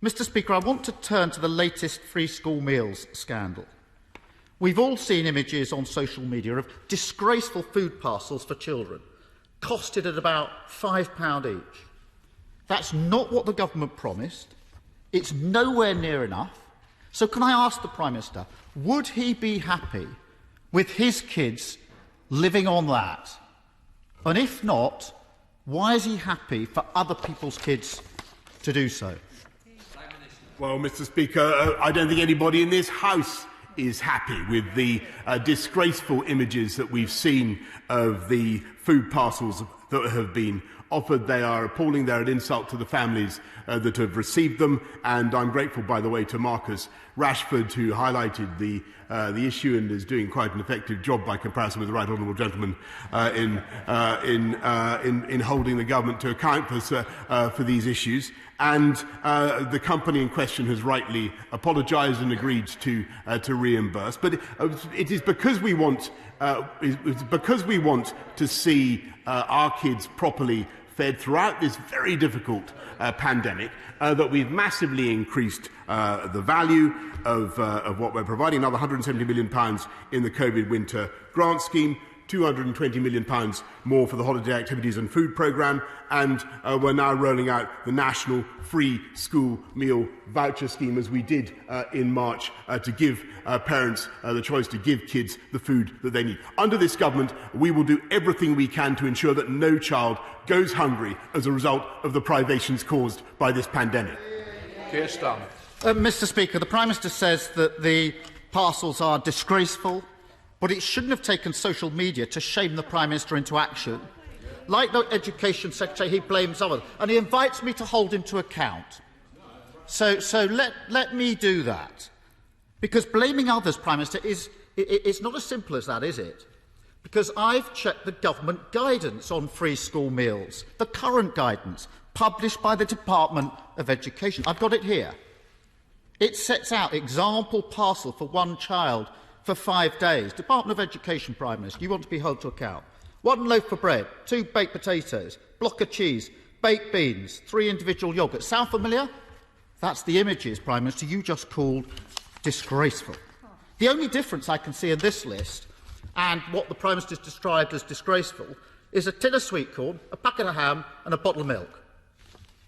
Mr Speaker, I want to turn to the latest free school meals scandal. We've all seen images on social media of disgraceful food parcels for children, costed at about £5 each. That's not what the government promised. It's nowhere near enough. So can I ask the Prime Minister, would he be happy with his kids living on that? And if not, why is he happy for other people's kids to do so? Well, Mr Speaker, I don't think anybody in this House is happy with the disgraceful images that we've seen of the food parcels that have been offered. They are appalling. They're an insult to the families that have received them. And I'm grateful, by the way, to Marcus Rashford, who highlighted the issue and is doing quite an effective job by comparison with the right honourable gentleman in holding the government to account for these issues. And the company in question has rightly apologised and agreed to reimburse. But it is because we want to see our kids properly fed throughout this very difficult pandemic that we've massively increased the value of what we're providing. Another £170 million in the COVID winter grant scheme, £220 million more for the holiday activities and food programme, and we're now rolling out the national free school meal voucher scheme, as we did in March, to give parents the choice to give kids the food that they need. Under this government, we will do everything we can to ensure that no child goes hungry as a result of the privations caused by this pandemic. Mr Speaker, the Prime Minister says that the parcels are disgraceful, but it shouldn't have taken social media to shame the Prime Minister into action. Like the Education Secretary, he blames others, and he invites me to hold him to account. So let me do that. Because blaming others, Prime Minister, it's not as simple as that, is it? Because I've checked the government guidance on free school meals, the current guidance, published by the Department of Education. I've got it here. It sets out example parcel for one child for 5 days. Department of Education, Prime Minister, you want to be held to account. 1 loaf of bread, 2 baked potatoes, block of cheese, baked beans, 3 individual yoghurts. Sound familiar? That's the images, Prime Minister, you just called disgraceful. The only difference I can see in this list and what the Prime Minister has described as disgraceful is a tin of sweet corn, a packet of ham and a bottle of milk.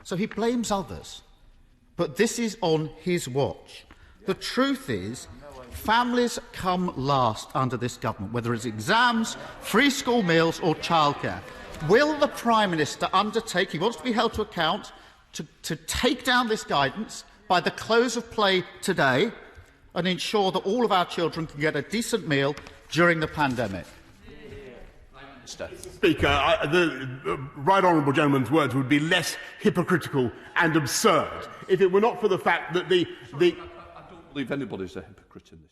So he blames others. But this is on his watch. The truth is, families come last under this government, whether it's exams, free school meals or childcare. Will the Prime Minister undertake, he wants to be held to account, to take down this guidance by the close of play today and ensure that all of our children can get a decent meal during the pandemic? Speaker, the right honourable gentleman's words would be less hypocritical and absurd if it were not for the fact that I don't believe anybody's a hypocrite in this.